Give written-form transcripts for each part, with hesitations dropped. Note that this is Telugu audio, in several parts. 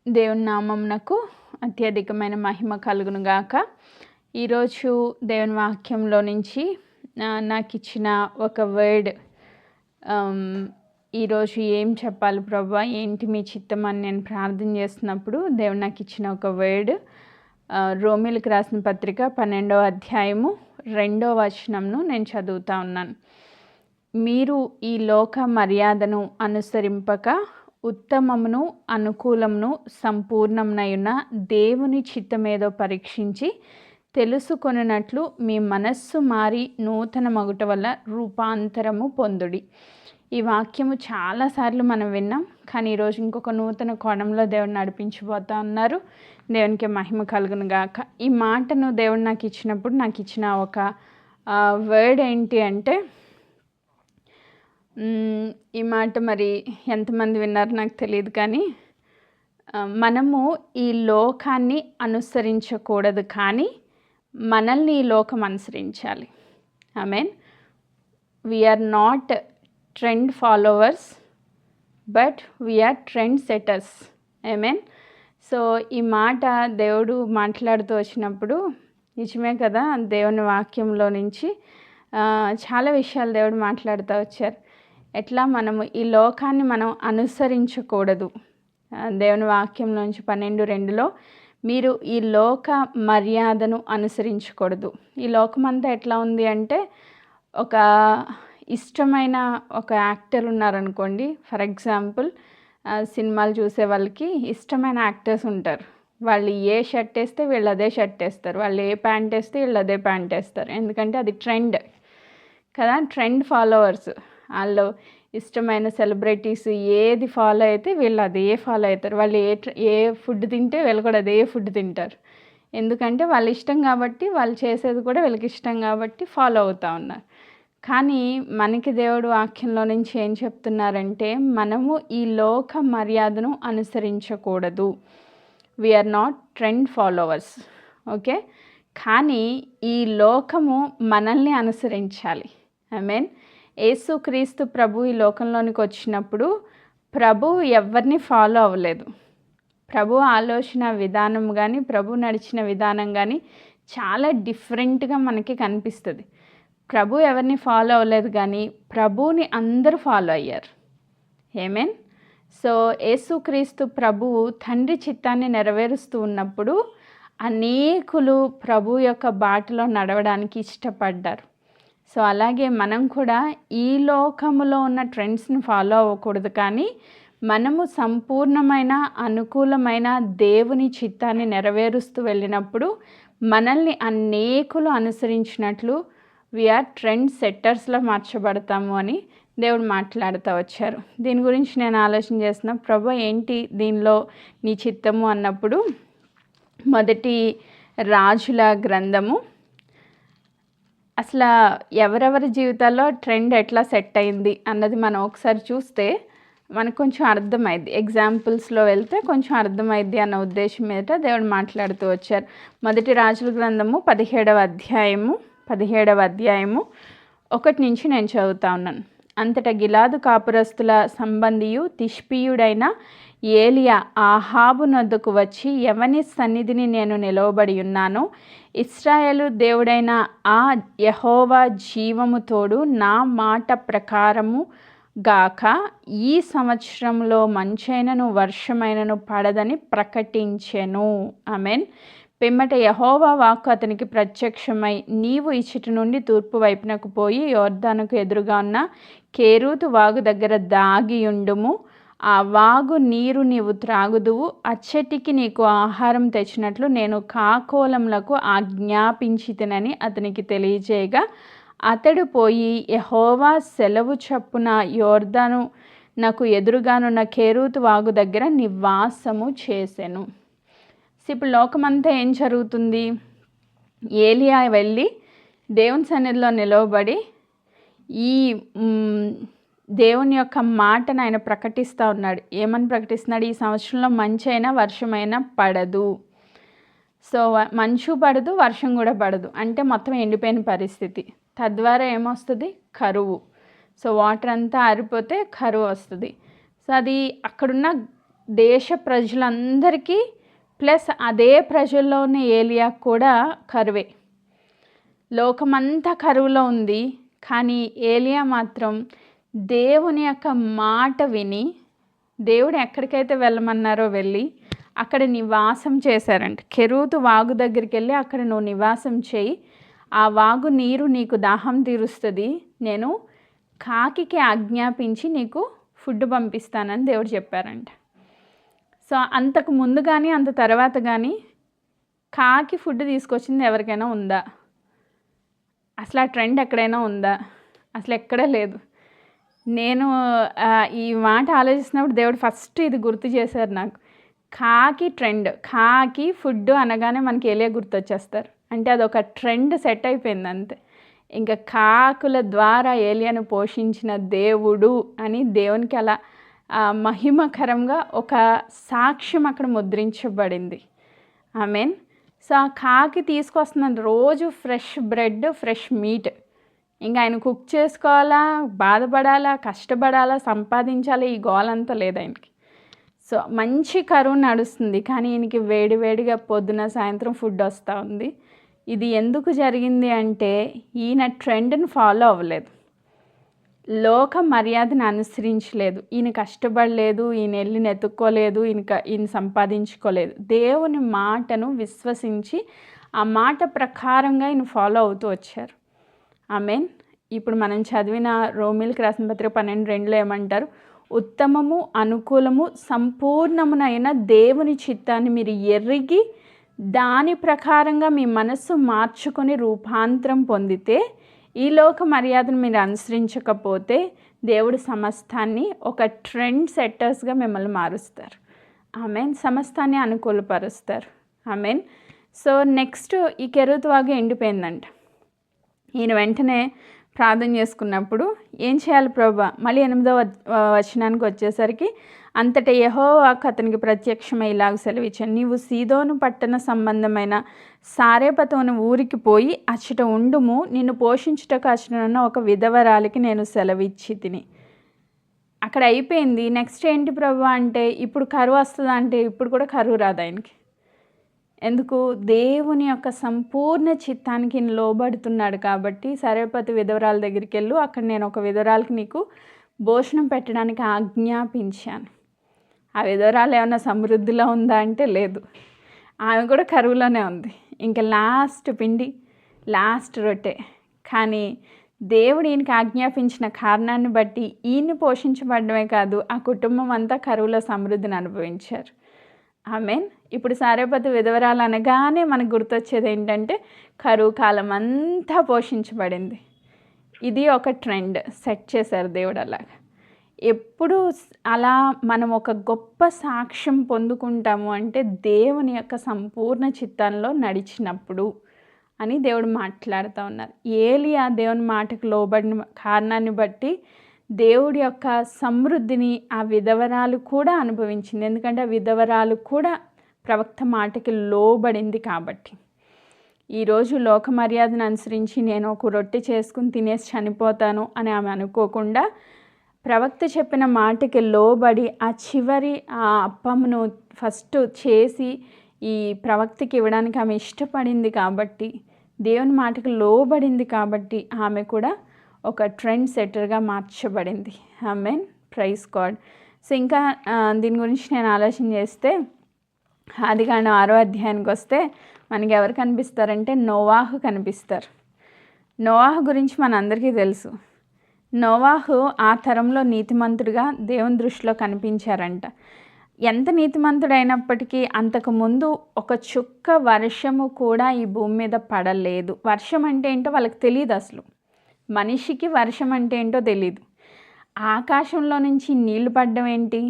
దేవుని నామమునకు అత్యధికమైన మహిమ కలుగును గాక. ఈరోజు దేవుని వాక్యంలో నుంచి నాకు ఇచ్చిన ఒక వర్డ్, ఈరోజు ఏం చెప్పాలి ప్రభా, ఏంటి మీ చిత్తం అని నేను ప్రార్థన చేస్తున్నప్పుడు దేవుడు నాకు ఇచ్చిన ఒక వర్డ్, రోమీలకు రాసిన పత్రిక 12వ అధ్యాయము 2వ వచనంను నేను చదువుతా ఉన్నాను. మీరు ఈ లోక మర్యాదను అనుసరింపక ఉత్తమమును అనుకూలమును సంపూర్ణమునైన దేవుని చిత్తమేదో పరీక్షించి తెలుసుకొనున్నట్లు మీ మనస్సు మారి నూతన మగుట వల్ల రూపాంతరము పొందుడి. ఈ వాక్యము చాలాసార్లు మనం విన్నాం, కానీ ఈరోజు ఇంకొక నూతన కోణంలో దేవుడు నడిపించిపోతా ఉన్నారు. దేవునికి మహిమ కలుగును గాక. ఈ మాటను దేవుడు నాకు ఇచ్చినప్పుడు నాకు ఇచ్చిన ఒక వర్డ్ ఏంటి అంటే, ఈ మాట మరి ఎంతమంది విన్నారు నాకు తెలియదు, కానీ మనము ఈ లోకాన్ని అనుసరించకూడదు, కానీ మనల్ని ఈ లోకం అనుసరించాలి. Amen. We are not trend followers, but we are trend setters. Amen. So ఈ మాట దేవుడు మాట్లాడుతూ వచ్చినప్పుడు నిజమే కదా, దేవుని వాక్యంలో నుంచి చాలా విషయాలు దేవుడు మాట్లాడుతూ వచ్చారు. ఎట్లా మనము ఈ లోకాన్ని మనం అనుసరించకూడదు. దేవుని వాక్యంలో నుంచి 12:2లో మీరు ఈ లోక మర్యాదను అనుసరించకూడదు. ఈ లోకమంతా ఎట్లా ఉంది అంటే, ఒక ఇష్టమైన ఒక యాక్టర్ ఉన్నారనుకోండి. ఫర్ ఎగ్జాంపుల్, సినిమాలు చూసే వాళ్ళకి ఇష్టమైన యాక్టర్స్ ఉంటారు. వాళ్ళు ఏ షర్ట్ వేస్తే వీళ్ళు అదే షర్ట్ వేస్తారు, వాళ్ళు ఏ ప్యాంట్ వేస్తే వీళ్ళు అదే ప్యాంట్ వేస్తారు. ఎందుకంటే అది ట్రెండ్ కదా, ట్రెండ్ ఫాలోవర్స్. వాళ్ళు ఇష్టమైన సెలబ్రిటీస్ ఏది ఫాలో అయితే వీళ్ళు అదే ఫాలో అవుతారు. వాళ్ళు ఏ ఫుడ్ తింటే వీళ్ళు కూడా అదే ఫుడ్ తింటారు. ఎందుకంటే వాళ్ళ ఇష్టం కాబట్టి, వాళ్ళు చేసేది కూడా వీళ్ళకి ఇష్టం కాబట్టి ఫాలో అవుతూ ఉన్నారు. కానీ మనకి దేవుడు వాక్యంలో నుంచి ఏం చెప్తున్నారంటే, మనము ఈ లోక మర్యాదను అనుసరించకూడదు. We are not trend followers, okay. కానీ ఈ లోకము మనల్ని అనుసరించాలి. ఆమేన్. యేసుక్రీస్తు ప్రభు ఈ లోకంలోనికి వచ్చినప్పుడు ప్రభు ఎవరిని ఫాలో అవ్వలేదు. ప్రభు ఆలోచన విధానం కానీ, ప్రభు నడిచిన విధానం కానీ చాలా డిఫరెంట్గా మనకి కనిపిస్తుంది. ప్రభు ఎవరిని ఫాలో అవ్వలేదు, కానీ ప్రభువుని అందరూ ఫాలో అయ్యారు. ఆమేన్. సో యేసుక్రీస్తు ప్రభువు తండ్రి చిత్తాన్ని నెరవేరుస్తూ ఉన్నప్పుడు అనేకులు ప్రభు యొక్క బాటలో నడవడానికి ఇష్టపడ్డారు. సో అలాగే మనం కూడా ఈ లోకములో ఉన్న ట్రెండ్స్ని ఫాలో అవ్వకూడదు, కానీ మనము సంపూర్ణమైన అనుకూలమైన దేవుని చిత్తాన్ని నెరవేరుస్తూ వెళ్ళినప్పుడు మనల్ని అనేకులు అనుసరించినట్లు వీఆర్ ట్రెండ్ సెట్టర్స్లో మార్చబడతాము అని దేవుడు మాట్లాడుతూ వచ్చారు. దీని గురించి నేను ఆలోచన చేస్తున్నా, ప్రభు ఏంటి దీనిలో నీ చిత్తము అన్నప్పుడు, మొదటి రాజుల గ్రంథము, అసలు ఎవరెవరి జీవితాల్లో ట్రెండ్ ఎట్లా సెట్ అయింది అన్నది మనం ఒకసారి చూస్తే మనకు కొంచెం అర్థమైంది. ఎగ్జాంపుల్స్లో వెళ్తే కొంచెం అర్థమైంది అన్న ఉద్దేశం మీద దేవుడు మాట్లాడుతూ వచ్చారు. మొదటి రాజుల గ్రంథము 17వ అధ్యాయము 1 నుంచి నేను చదువుతా ఉన్నాను. అంతటా గిలాదు కాపురస్తుల సంబంధియు తిష్పీయుడైన ఏలియా ఆహాబు నొద్దకు వచ్చి, ఎవని సన్నిధిని నేను నిలవబడి ఉన్నానో, ఇశ్రాయేలు దేవుడైన ఆ యెహోవా జీవము తోడు నా మాట ప్రకారము గాక ఈ సంవత్సరంలో మంచైనను వర్షమైనను పడదని ప్రకటించెను. ఆమేన్. పిమ్మట యెహోవా వాక్కు అతనికి ప్రత్యక్షమై, నీవు ఇచ్చటి నుండి తూర్పు వైపునకు పోయి యోర్దానుకు ఎదురుగా ఉన్న కేరూతు వాగు దగ్గర దాగియుండుము. ఆ వాగు నీరు నీవు త్రాగుదువు. అచ్చటికి నీకు ఆహారం తెచ్చినట్లు నేను కాకోలములకు ఆజ్ఞాపించితినని అతనికి తెలియజేయగా, అతడు పోయి యెహోవా సెలవు చొప్పున యోర్దాను నాకు ఎదురుగానున్న కేరూతు వాగు దగ్గర నివాసము చేసెను. ఇప్పుడు లోకమంతా ఏం జరుగుతుంది? ఏలియా వెళ్ళి దేవుని సన్నిధిలో నిలవబడి ఈ దేవుని యొక్క మాటను ఆయన ప్రకటిస్తూ ఉన్నాడు. ఏమని ప్రకటిస్తున్నాడు? ఈ సంవత్సరంలో మంచైనా వర్షమైనా పడదు. సో మంచు పడదు, వర్షం కూడా పడదు, అంటే మొత్తం ఎండిపోయిన పరిస్థితి. తద్వారా ఏమొస్తుంది? కరువు. సో వాటర్ అంతా ఆరిపోతే కరువు వస్తుంది. సో అది అక్కడున్న దేశ ప్రజలందరికీ ప్లస్ అదే ప్రజల్లోని ఏలియా కూడా కరువే. లోకమంతా కరువులో ఉంది. కానీ ఏలియా మాత్రం దేవుని యొక్క మాట విని దేవుడు ఎక్కడికైతే వెళ్ళమన్నారో వెళ్ళి అక్కడ నివాసం చేశారంట. కెరూతు వాగు దగ్గరికి వెళ్ళి అక్కడ నువ్వు నివాసం చేయి, ఆ వాగు నీరు నీకు దాహం తీరుస్తుంది, నేను కాకికి ఆజ్ఞాపించి నీకు ఫుడ్ పంపిస్తానని దేవుడు చెప్పారంట. సో అంతకు ముందు కానీ అంత తర్వాత కానీ కాకి ఫుడ్ తీసుకొచ్చింది ఎవరికైనా ఉందా? అసలు ఆ ట్రెండ్ ఎక్కడైనా ఉందా? అసలు ఎక్కడా లేదు. నేను ఈ మాట ఆలోచిస్తున్నప్పుడు దేవుడు ఫస్ట్ ఇది గుర్తు చేశారు నాకు. కాకి ట్రెండ్, కాకి ఫుడ్ అనగానే మనకి ఏలియా గుర్తొచ్చేస్తారు. అంటే అదొక ట్రెండ్ సెట్ అయిపోయింది అంతే. ఇంకా కాకుల ద్వారా ఏలియాను పోషించిన దేవుడు అని దేవునికి అలా మహిమకరంగా ఒక సాక్ష్యం అక్కడ ముద్రించబడింది. ఆమేన్. సో ఆ కాకి తీసుకొస్తున్న రోజు ఫ్రెష్ బ్రెడ్, ఫ్రెష్ మీట్. ఇంకా ఆయన కుక్ చేసుకోవాలా, బాధపడాలా, కష్టపడాలా, సంపాదించాలా, ఈ గోలంతా లేదు ఆయనకి. సో మంచి కరువు నడుస్తుంది, కానీ ఈయనకి వేడివేడిగా పొద్దున సాయంత్రం ఫుడ్ వస్తూ ఉంది. ఇది ఎందుకు జరిగింది అంటే ఈయన ట్రెండ్ని ఫాలో అవ్వలేదు, లోక మర్యాదను అనుసరించలేదు, ఈయన కష్టపడలేదు, ఈయన వెళ్ళి నెతుక్కోలేదు, ఈయన సంపాదించుకోలేదు. దేవుని మాటను విశ్వసించి ఆ మాట ప్రకారంగా ఈయన ఫాలో అవుతూ వచ్చారు. ఆమేన్. ఇప్పుడు మనం చదివిన రోమీలకు రాసిన పత్రిక 12:2 ఏమంటారు? ఉత్తమము, అనుకూలము, సంపూర్ణమునైన దేవుని చిత్తాన్ని మీరు ఎరిగి దాని ప్రకారంగా మీ మనస్సు మార్చుకొని రూపాంతరం పొందితే, ఈ లోక మర్యాదను మీరు అనుసరించకపోతే దేవుడు సమస్తాన్ని ఒక ట్రెండ్ సెట్టర్స్గా మిమ్మల్ని మారుస్తారు. ఆమేన్. సమస్తాన్ని అనుకూలపరుస్తారు. ఆమేన్. సో నెక్స్ట్ ఈ కెరూతు వాగు ఎండిపోయిందంట. ఈయన వెంటనే ప్రార్థన చేసుకున్నప్పుడు ఏం చేయాలి ప్రభువా? మళ్ళీ 8వ వచనానికి వచ్చేసరికి అంతటా యెహోవా అతనికి ప్రత్యక్షమై ఇలాగ సెలవిచ్చాను, నీవు సీదోను పట్టణ సంబంధమైన సారేపతు అనే ఊరికి పోయి అచ్చట ఉండుము, నిన్ను పోషించుటకు అచ్చటనున్న ఒక విధవరాలికి నేను సెలవిచ్చి తిని. అక్కడ అయిపోయింది. నెక్స్ట్ ఏంటి ప్రభువా అంటే ఇప్పుడు కరువు వస్తుందా అంటే ఇప్పుడు కూడా కరువు రాదు ఆయనకి. ఎందుకు? దేవుని యొక్క సంపూర్ణ చిత్తానికి లోబడుతున్నాడు కాబట్టి, సరేపతి విధవరాల దగ్గరికి వెళ్ళు, అక్కడ నేను ఒక విధవరాలకి నీకు భోజనం పెట్టడానికి ఆజ్ఞాపించాను. ఆ విధవరాలు ఏమన్నా సమృద్ధిలో ఉందా అంటే లేదు, ఆమె కూడా కరువులోనే ఉంది. ఇంకా లాస్ట్ పిండి, లాస్ట్ రొట్టె. కానీ దేవుడు ఈయనకి ఆజ్ఞాపించిన కారణాన్ని బట్టి ఈయన్ని పోషించబడమే కాదు, ఆ కుటుంబం అంతా కరువులో సమృద్ధిని అనుభవించారు. ఆమేన్. ఇప్పుడు సారేపతి విధవరాలు అనగానే మనకు గుర్తొచ్చేది ఏంటంటే కరువు కాలం అంతా పోషించబడింది. ఇది ఒక ట్రెండ్ సెట్ చేశారు దేవుడు. అలాగా ఎప్పుడు అలా మనం ఒక గొప్ప సాక్ష్యం పొందుకుంటాము అంటే దేవుని యొక్క సంపూర్ణ చిత్తంలో నడిచినప్పుడు అని దేవుడు మాట్లాడుతూ ఉన్నారు. ఏలియా దేవుని మాటకు లోబడిన కారణాన్ని బట్టి దేవుడి యొక్క సమృద్ధిని ఆ విధవరాలు కూడా అనుభవించింది. ఎందుకంటే ఆ విధవరాలు కూడా ప్రవక్త మాటకి లోబడింది కాబట్టి. ఈరోజు లోక మర్యాదను అనుసరించి నేను ఒక రొట్టె చేసుకుని తినేసి చనిపోతాను అని ఆమె అనుకోకుండా ప్రవక్త చెప్పిన మాటకి లోబడి ఆ చివరి ఆ అప్పమును ఫస్ట్ చేసి ఈ ప్రవక్తకి ఇవ్వడానికి ఆమె ఇష్టపడింది కాబట్టి, దేవుని మాటకి లోబడింది కాబట్టి ఆమె కూడా ఒక ట్రెండ్ సెట్టర్గా మార్చబడింది. ఆమేన్. Praise God. సో ఇంకా దీని గురించి నేను ఆలోచన చేస్తే ఆదికాండం 6వ అధ్యాయానికి వస్తే మనకి ఎవరు కనిపిస్తారంటే నోవాహు కనిపిస్తారు. నోవాహు గురించి మనందరికీ తెలుసు. నోవాహు ఆ తరంలో నీతిమంతుడిగా దేవుని దృష్టిలో కనిపించారంట. ఎంత నీతిమంతుడైనప్పటికీ అంతకుముందు ఒక చుక్క వర్షము కూడా ఈ భూమి మీద పడలేదు. వర్షం అంటే ఏంటో వాళ్ళకి తెలియదు. అసలు మనిషికి వర్షం అంటే ఏంటో తెలీదు. ఆకాశంలో నుంచి నీళ్లు పడడం ఏంటి?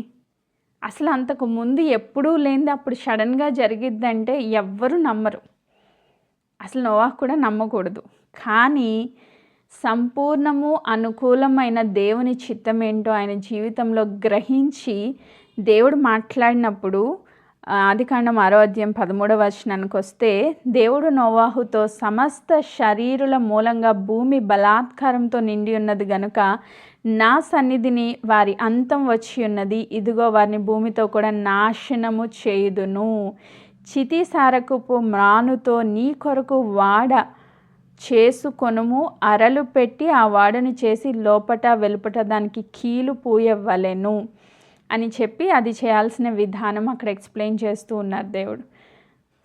అసలు అంతకు ముందు ఎప్పుడూ లేనిది అప్పుడు సడన్గా జరిగిద్దంటే ఎవ్వరూ నమ్మరు. అసలు నోవాహు కూడా నమ్మకూడదు. కానీ సంపూర్ణము అనుకూలమైన దేవుని చిత్తం ఏంటో ఆయన జీవితంలో గ్రహించి దేవుడు మాట్లాడినప్పుడు ఆదికాండం 6:13 వస్తే, దేవుడు నోవాహుతో సమస్త శరీరుల మూలంగా భూమి బలాత్కారంతో నిండి ఉన్నది గనుక నా సన్నిధిని వారి అంతం వచ్చి ఉన్నది, ఇదిగో వారిని భూమితో కూడా నాశనము చేయుదును. చితిసారకుపు మ్రానుతో నీ కొరకు వాడ చేసుకొనుము, అరలు పెట్టి ఆ వాడను చేసి లోపట వెలుపట దానికి కీలు పూయవలెను అని చెప్పి అది చేయాల్సిన విధానం అక్కడ ఎక్స్ప్లెయిన్ చేస్తూ ఉన్నారు దేవుడు.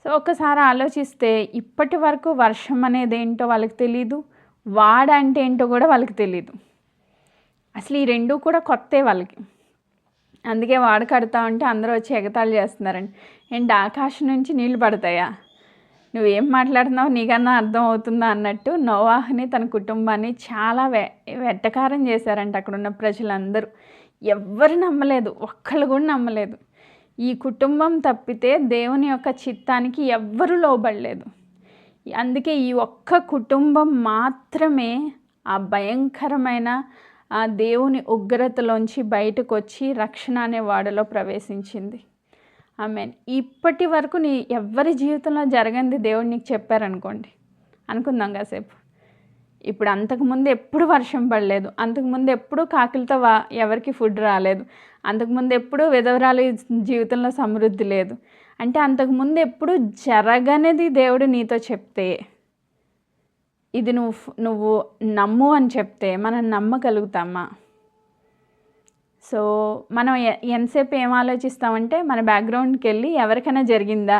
సో ఒకసారి ఆలోచిస్తే ఇప్పటి వరకు వర్షం అనేది ఏంటో వాళ్ళకి తెలీదు, వాడ అంటే ఏంటో కూడా వాళ్ళకి తెలీదు. అసలు ఈ రెండు కూడా కొత్తే వాళ్ళకి. అందుకే వాడ కడతా ఉంటే అందరూ వచ్చి ఎగతాళి చేస్తున్నారండి. ఏంటి ఆకాశం నుంచి నీళ్ళు పడతాయా, నువ్వేం మాట్లాడుతున్నావు, నీకన్నా అర్థం అవుతుందా అన్నట్టు నోవాహుని తన కుటుంబాన్ని చాలా వెట్టకారం చేశారంట అక్కడున్న ప్రజలందరూ. ఎవ్వరు నమ్మలేదు, ఒక్కళ్ళు కూడా నమ్మలేదు. ఈ కుటుంబం తప్పితే దేవుని యొక్క చిత్తానికి ఎవ్వరూ లోబడలేదు. అందుకే ఈ ఒక్క కుటుంబం మాత్రమే ఆ భయంకరమైన ఆ దేవుని ఉగ్రతలోంచి బయటకు వచ్చి రక్షణ అనే వాడలో ప్రవేశించింది. ఆమేన్. ఇప్పటి వరకు ఎవ్వరి జీవితంలో జరగంది దేవుడు నీకు చెప్పారనుకోండి, అనుకుందాం కాసేపు. ఇప్పుడు అంతకుముందు ఎప్పుడు వర్షం పడలేదు, అంతకుముందు ఎప్పుడు కాకిలతో ఎవరికి ఫుడ్ రాలేదు, అంతకుముందు ఎప్పుడు విధవరాలి జీవితంలో సమృద్ధి లేదు అంటే, అంతకుముందు ఎప్పుడు జరగనిది దేవుడు నీతో చెప్తే, ఇది నువ్వు నమ్ము అని చెప్తే మనం నమ్మగలుగుతామా? సో మనం ఎంతసేపు ఏం ఆలోచిస్తామంటే, మన బ్యాక్గ్రౌండ్కి వెళ్ళి ఎవరికైనా జరిగిందా,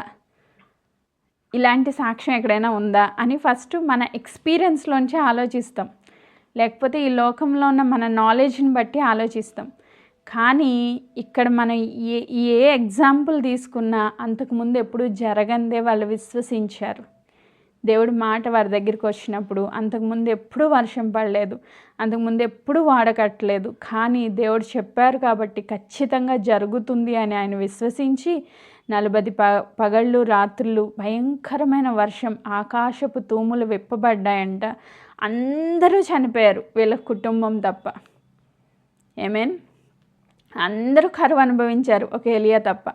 ఇలాంటి సాక్ష్యం ఎక్కడైనా ఉందా అని ఫస్ట్ మన ఎక్స్పీరియన్స్లోంచి ఆలోచిస్తాం, లేకపోతే ఈ లోకంలో ఉన్న మన నాలెడ్జ్ని బట్టి ఆలోచిస్తాం. కానీ ఇక్కడ మనం ఏ ఎగ్జాంపుల్ తీసుకున్నా అంతకుముందు ఎప్పుడు జరగందే వాళ్ళు విశ్వసించారు. దేవుడి మాట వారి దగ్గరికి వచ్చినప్పుడు అంతకుముందు ఎప్పుడూ వర్షం పడలేదు, అంతకుముందు ఎప్పుడూ వాడకట్టలేదు, కానీ దేవుడు చెప్పారు కాబట్టి ఖచ్చితంగా జరుగుతుంది అని ఆయన విశ్వసించి 40 పగళ్ళు రాత్రులు భయంకరమైన వర్షం, ఆకాశపు తూములు విప్పబడ్డాయంట. అందరూ చనిపోయారు వీళ్ళ కుటుంబం తప్ప. ఆమేన్. అందరూ కరువు అనుభవించారు, ఒక ఎలియా తప్ప.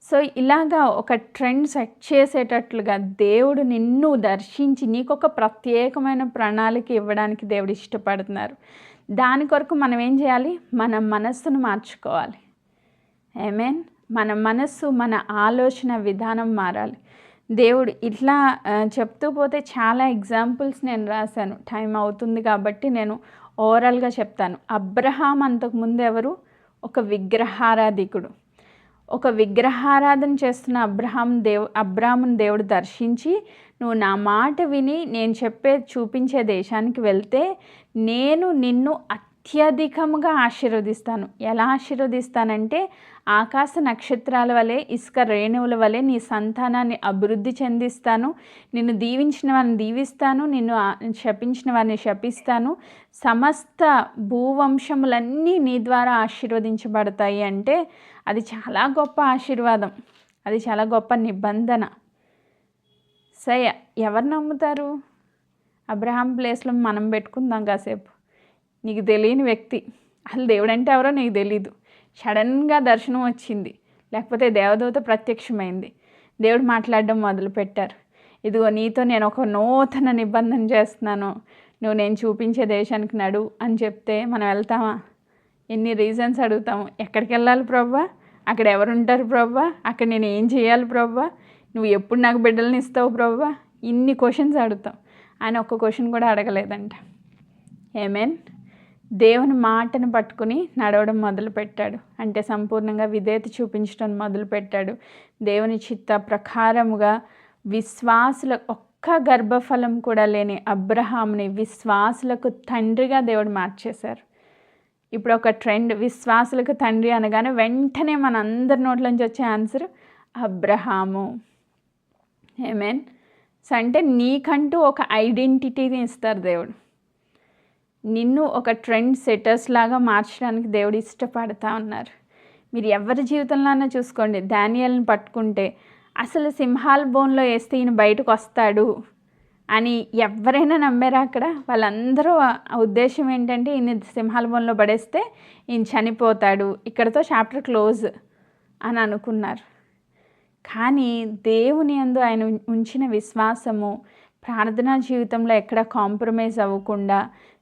సో ఇలాగా ఒక ట్రెండ్ సెట్ చేసేటట్లుగా దేవుడు నిన్ను దర్శించి నీకు ఒక ప్రత్యేకమైన ప్రణాళిక ఇవ్వడానికి దేవుడు ఇష్టపడుతున్నారు. దాని కొరకు మనం ఏం చేయాలి? మన మనస్సును మార్చుకోవాలి. ఆమేన్. మన మనస్సు, మన ఆలోచన విధానం మారాలి. దేవుడు ఇట్లా చెప్తూ పోతే చాలా ఎగ్జాంపుల్స్ నేను రాశాను, టైం అవుతుంది కాబట్టి నేను ఓవరాల్గా చెప్తాను. అబ్రహాం అంతకుముందు ఎవరు? ఒక విగ్రహారాధికుడు. ఒక విగ్రహారాధన చేస్తున్న అబ్రాహామును దేవుడు దర్శించి, నువ్వు నా మాట విని నేను చూపించే దేశానికి వెళ్తే నేను నిన్ను అత్యధికంగా ఆశీర్వదిస్తాను. ఎలా ఆశీర్వదిస్తానంటే, ఆకాశ నక్షత్రాల వలె, ఇసుక రేణువుల వలె నీ సంతానాన్ని అభివృద్ధి చెందిస్తాను, నిన్ను దీవించిన వారిని దీవిస్తాను, నిన్ను శపించిన వారిని శపిస్తాను, సమస్త భూవంశములన్నీ నీ ద్వారా ఆశీర్వదించబడతాయి అంటే అది చాలా గొప్ప ఆశీర్వాదం, అది చాలా గొప్ప నిబంధన. సరే, ఎవరు నమ్ముతారు? అబ్రహాం ప్లేస్లో మనం పెట్టుకుందాం కాసేపు. నీకు తెలియని వ్యక్తి, అసలు దేవుడు అంటే ఎవరో నీకు తెలీదు, సడన్గా దర్శనం వచ్చింది, లేకపోతే దేవదూత ప్రత్యక్షమైంది, దేవుడు మాట్లాడడం మొదలుపెట్టారు. ఇదిగో నీతో నేను ఒక నూతన నిబంధన చేస్తున్నాను, నువ్వు నేను చూపించే దేశానికి నడు అని చెప్తే మనం వెళ్తామా? ఎన్ని రీజన్స్ అడుగుతాము. ఎక్కడికి వెళ్ళాలి ప్రభువా? అక్కడ ఎవరుంటారు ప్రభువా? అక్కడ నేను ఏం చేయాలి ప్రభువా? నువ్వు ఎప్పుడు నాకు బిడ్డలను ఇస్తావు ప్రభువా? ఇన్ని క్వశ్చన్స్ అడుగుతాం. ఆయన ఒక్క క్వశ్చన్ కూడా అడగలేదంట. ఆమేన్. దేవుని మాటను పట్టుకుని నడవడం మొదలుపెట్టాడు, అంటే సంపూర్ణంగా విధేయత చూపించడం మొదలుపెట్టాడు. దేవుని చిత్త ప్రకారముగా ఒక్క గర్భఫలం కూడా లేని అబ్రహాముని విశ్వాసులకు తండ్రిగా దేవుడు మార్చేశారు. ఇప్పుడు ఒక ట్రెండ్, విశ్వాసులకు తండ్రి అనగానే వెంటనే మన అందరి నోట్లోంచి వచ్చే ఆన్సర్ అబ్రహాము. ఆమేన్. సో అంటే నీకంటూ ఒక ఐడెంటిటీని ఇస్తారు దేవుడు. నిన్ను ఒక ట్రెండ్ సెటర్స్ లాగా మార్చడానికి దేవుడు ఇష్టపడతా ఉన్నారు. మీరు ఎవరి జీవితంలోనే చూసుకోండి, దానియేలుని పట్టుకుంటే అసలు సింహాల బోన్లో వేస్తే ఈయన బయటకు వస్తాడు అని ఎవరైనా నమ్మారా? అక్కడ వాళ్ళందరూ ఉద్దేశం ఏంటంటే, ఈయన సింహాల బోన్లో పడేస్తే ఈయన చనిపోతాడు, ఇక్కడతో చాప్టర్ క్లోజ్ అని అనుకున్నారు. కానీ దేవుని యందు ఆయన ఉంచిన విశ్వాసము, ప్రార్థనా జీవితంలో ఎక్కడ కాంప్రమైజ్ అవ్వకుండా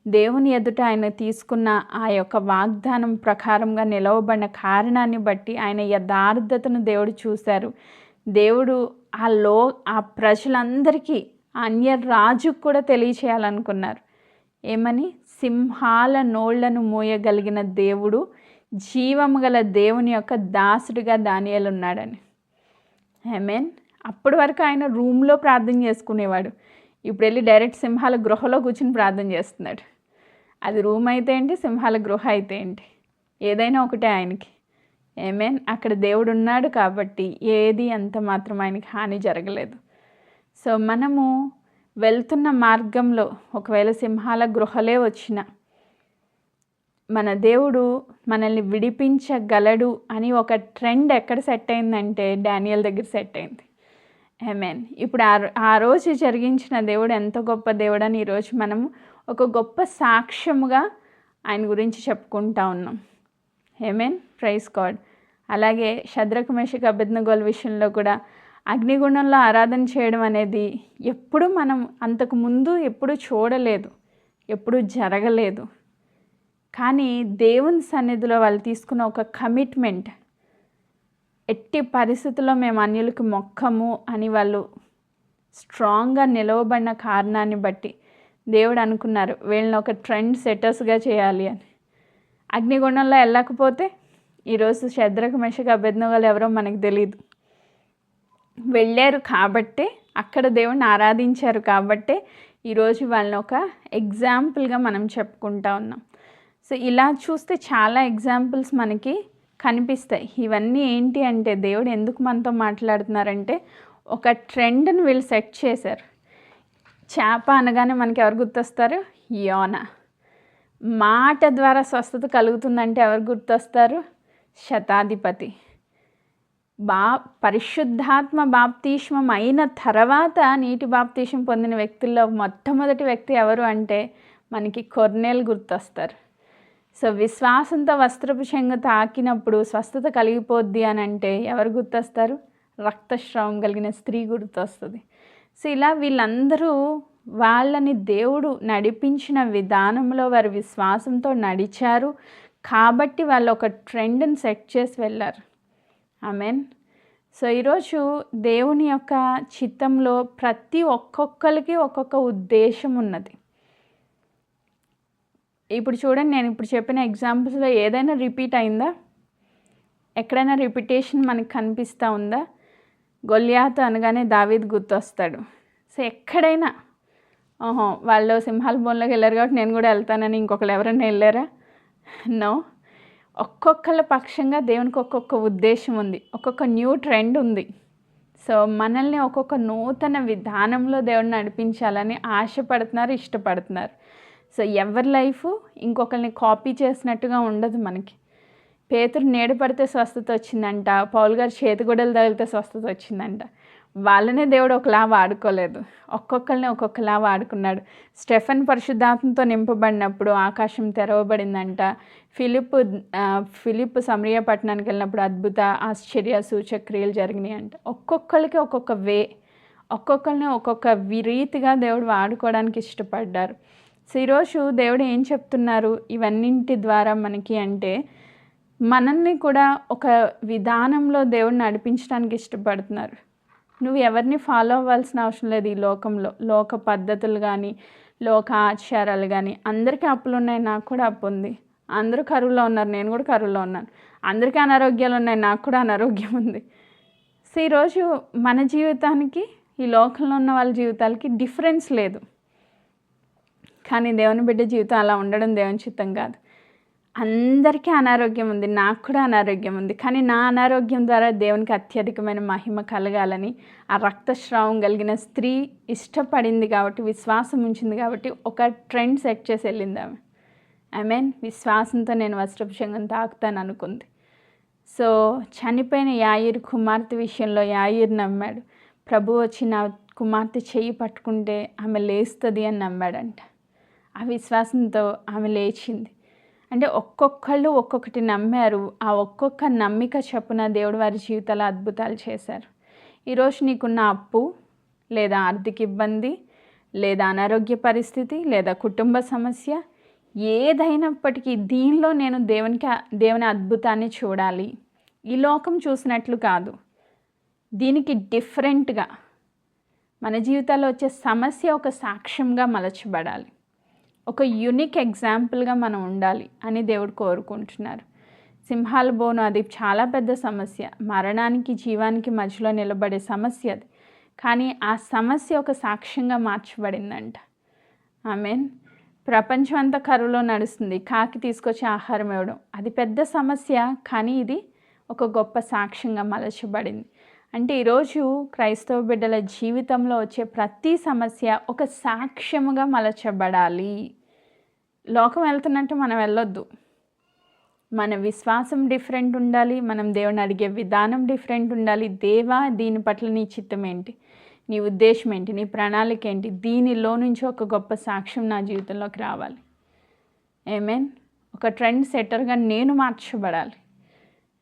దేవుని ఎదుట ఆయన తీసుకున్న ఆ యొక్క వాగ్దానం ప్రకారంగా నిలవబడిన కారణాన్ని బట్టి ఆయన యథార్థతను దేవుడు చూశారు. దేవుడు ఆ ప్రజలందరికీ అన్య రాజుకు కూడా తెలియచేయాలనుకున్నారు. ఏమని? సింహాల నోళ్లను మోయగలిగిన దేవుడు, జీవము గల దేవుని యొక్క దాసుడిగా దానియేలు ఉన్నాడని. ఆమేన్. అప్పటి వరకు ఆయన రూమ్లో ప్రార్థన చేసుకునేవాడు. ఇప్పుడు వెళ్ళి డైరెక్ట్ సింహాల గృహలో కూర్చుని ప్రార్థన చేస్తున్నాడు. అది రూమ్ అయితే ఏంటి, సింహాల గృహ అయితే ఏంటి, ఏదైనా ఒకటే ఆయనకి. ఆమేన్. అక్కడ దేవుడు ఉన్నాడు కాబట్టి ఏది అంత మాత్రం ఆయనకి హాని జరగలేదు. సో మనము వెళ్తున్న మార్గంలో ఒకవేళ సింహాల గృహలే వచ్చిన మన దేవుడు మనల్ని విడిపించగలడు అని ఒక ట్రెండ్ ఎక్కడ సెట్ అయిందంటే డానియేల్ దగ్గర సెట్ అయింది. ఆమేన్. ఇప్పుడు ఆ రోజు జరిగించిన దేవుడు ఎంత గొప్ప దేవుడు అని ఈరోజు మనము ఒక గొప్ప సాక్ష్యముగా ఆయన గురించి చెప్పుకుంటా ఉన్నాం. ఆమేన్. Praise God. అలాగే షద్రకు మేషకు అబేద్నెగోల విషయంలో కూడా అగ్నిగుండంలో ఆరాధన చేయడం అనేది ఎప్పుడు మనం అంతకు ముందు ఎప్పుడు చూడలేదు, ఎప్పుడు జరగలేదు. కానీ దేవుని సన్నిధిలో వాళ్ళు తీసుకున్న ఒక కమిట్మెంట్, ఎట్టి పరిస్థితుల్లో మేము అన్యులకు మొక్కము అని వాళ్ళు స్ట్రాంగ్గా నిలవబడిన కారణాన్ని బట్టి దేవుడు అనుకున్నారు వీళ్ళని ఒక ట్రెండ్ సెట్టర్స్గా చేయాలి అని. అగ్నిగుండంలో వెళ్ళకపోతే ఈరోజు షద్రకు మేషకు అబేద్నెగోలు ఎవరో మనకు తెలియదు. వెళ్ళారు కాబట్టే, అక్కడ దేవుణ్ణి ఆరాధించారు కాబట్టే ఈరోజు వాళ్ళని ఒక ఎగ్జాంపుల్గా మనం చెప్పుకుంటా ఉన్నాం. సో ఇలా చూస్తే చాలా ఎగ్జాంపుల్స్ మనకి కనిపిస్తాయి. ఇవన్నీ ఏంటి అంటే దేవుడు ఎందుకు మనతో మాట్లాడుతున్నారంటే ఒక ట్రెండ్ని వీళ్ళు సెట్ చేశారు. చేప అనగానే మనకి ఎవరు గుర్తొస్తారు? యోనా. మాట ద్వారా స్వస్థత కలుగుతుందంటే ఎవరు గుర్తొస్తారు? శతాధిపతి. పరిశుద్ధాత్మ బాప్తీష్మం అయిన తర్వాత నీటి బాప్తీష్మం పొందిన వ్యక్తుల్లో మొట్టమొదటి వ్యక్తి ఎవరు అంటే మనకి కొర్నేలు గుర్తొస్తారు. సో విశ్వాసంతో వస్త్రపు చెంగు తాకినప్పుడు స్వస్థత కలిగిపోద్ది అని అంటే ఎవరు గుర్తొస్తారు? రక్తస్రావం కలిగిన స్త్రీ గుర్తొస్తుంది. సో ఇలా వీళ్ళందరూ వాళ్ళని దేవుడు నడిపించిన విధానంలో వారి విశ్వాసంతో నడిచారు కాబట్టి వాళ్ళు ఒక ట్రెండ్ని సెట్ చేసి వెళ్ళారు. ఆమేన్. సో ఈరోజు దేవుని యొక్క చిత్తంలో ప్రతి ఒక్కొక్కరికి ఒక్కొక్క ఉద్దేశం ఉన్నది. ఇప్పుడు చూడండి, నేను ఇప్పుడు చెప్పిన ఎగ్జాంపుల్స్లో ఏదైనా రిపీట్ అయిందా? ఎక్కడైనా రిపిటేషన్ మనకు కనిపిస్తూ ఉందా? గొల్యాతు అనగానే దావీదు గుర్తొస్తాడు. సో ఎక్కడైనా వాళ్ళు సింహాల బోన్లోకి వెళ్ళారు కాబట్టి నేను కూడా వెళ్తానని ఇంకొకరు ఎవరైనా వెళ్ళారా? నో. ఒక్కొక్కళ్ళ పక్షంగా దేవునికి ఒక్కొక్క ఉద్దేశం ఉంది, ఒక్కొక్క న్యూ ట్రెండ్ ఉంది. సో మనల్ని ఒక్కొక్క నూతన విధానంలో దేవుడిని నడిపించాలని ఆశపడుతున్నారు, ఇష్టపడుతున్నారు. సో ఎవరి లైఫ్ ఇంకొకరిని కాపీ చేసినట్టుగా ఉండదు మనకి. పేతురు నీడ పడితే స్వస్థత వచ్చిందంట, పౌలు గారు చేతిగొడలు తగిలితే స్వస్థత వచ్చిందంట. వాళ్ళనే దేవుడు ఒకలా వాడుకోలేదు, ఒక్కొక్కరిని ఒక్కొక్కలా వాడుకున్నాడు. స్టెఫెన్ పరిశుద్ధాత్మతో నింపబడినప్పుడు ఆకాశం తెరవబడిందంట. ఫిలిప్ సమరియా పట్టణానికి వెళ్ళినప్పుడు అద్భుత ఆశ్చర్య సూచక్రియలు జరిగినాయి అంట. ఒక్కొక్కరికి ఒక్కొక్క వే, ఒక్కొక్కరిని ఒక్కొక్క రీతిగా దేవుడు వాడుకోవడానికి ఇష్టపడ్డారు. సో ఈరోజు దేవుడు ఏం చెప్తున్నారు ఇవన్నింటి ద్వారా మనకి అంటే, మనల్ని కూడా ఒక విధానంలో దేవుడు నడిపించడానికి ఇష్టపడుతున్నారు. నువ్వు ఎవరిని ఫాలో అవ్వాల్సిన అవసరం లేదు. ఈ లోకంలో లోక పద్ధతులు కానీ లోక ఆచారాలు కానీ, అందరికీ అప్పులు ఉన్నాయి, నాకు కూడా అప్పు ఉంది. అందరూ కరువులో ఉన్నారు, నేను కూడా కరువులో ఉన్నాను. అందరికీ అనారోగ్యాలు ఉన్నాయి, నాకు కూడా అనారోగ్యం ఉంది. సో ఈరోజు మన జీవితానికి ఈ లోకంలో ఉన్న వాళ్ళ జీవితాలకి డిఫరెన్స్ లేదు. కానీ దేవుని బిడ్డ జీవితం అలా ఉండడం దేవుని చిత్తం కాదు. అందరికీ అనారోగ్యం ఉంది, నాకు కూడా అనారోగ్యం ఉంది. కానీ నా అనారోగ్యం ద్వారా దేవునికి అత్యధికమైన మహిమ కలగాలని ఆ రక్తస్రావం కలిగిన స్త్రీ ఇష్టపడింది కాబట్టి, విశ్వాసం ఉంచింది కాబట్టి ఒక ట్రెండ్ సెట్ చేసి వెళ్ళింది ఆమె. ఆమేన్. విశ్వాసంతో నేను వస్త్రపు చెంగును తాకుతాను అనుకుంది. సో చనిపోయిన యాయీరు కుమార్తె విషయంలో యాయీరు నమ్మాడు. ప్రభు వచ్చి నా కుమార్తె చెయ్యి పట్టుకుంటే ఆమె లేస్తుంది అని నమ్మాడంట. ఆ విశ్వాసంతో ఆమె లేచింది. అంటే ఒక్కొక్కళ్ళు ఒక్కొక్కటి నమ్మారు. ఆ ఒక్కొక్క నమ్మిక చొప్పున దేవుడు వారి జీవితాల అద్భుతాలు చేశారు. ఈరోజు నీకున్న అప్పు, లేదా ఆర్థిక ఇబ్బంది, లేదా అనారోగ్య పరిస్థితి, లేదా కుటుంబ సమస్య, ఏదైనప్పటికీ దీనిలో నేను దేవుని అద్భుతాన్ని చూడాలి, ఈ లోకం చూసినట్లు కాదు, దీనికి డిఫరెంట్గా మన జీవితాల్లో వచ్చే సమస్య ఒక సాక్ష్యంగా మలచబడాలి, ఒక యూనిక్ ఎగ్జాంపుల్గా మనం ఉండాలి అని దేవుడు కోరుకుంటున్నారు. సింహాల బోను అది చాలా పెద్ద సమస్య, మరణానికి జీవానికి మధ్యలో నిలబడే సమస్య అది. కానీ ఆ సమస్య ఒక సాక్ష్యంగా మార్చబడిందంట. ఆమేన్. ప్రపంచం అంతా కరువులో నడుస్తుంది, కాకి తీసుకొచ్చి ఆహారం ఇవ్వడం అది పెద్ద సమస్య, కానీ ఇది ఒక గొప్ప సాక్ష్యంగా మలచబడింది. అంటే ఈరోజు క్రైస్తవ బిడ్డల జీవితంలో వచ్చే ప్రతి సమస్య ఒక సాక్ష్యముగా మలచబడాలి. లోకం వెళ్తున్నట్టు మనం వెళ్ళొద్దు. మన విశ్వాసం డిఫరెంట్ ఉండాలి, మనం దేవుని అడిగే విధానం డిఫరెంట్ ఉండాలి. దేవా, దీని పట్ల నీ చిత్తం ఏంటి, నీ ఉద్దేశం ఏంటి, నీ ప్రణాళిక ఏంటి, దీనిలో నుంచి ఒక గొప్ప సాక్ష్యం నా జీవితంలోకి రావాలి. ఆమేన్. ఒక ట్రెండ్ సెట్టర్గా నేను మార్చబడాలి.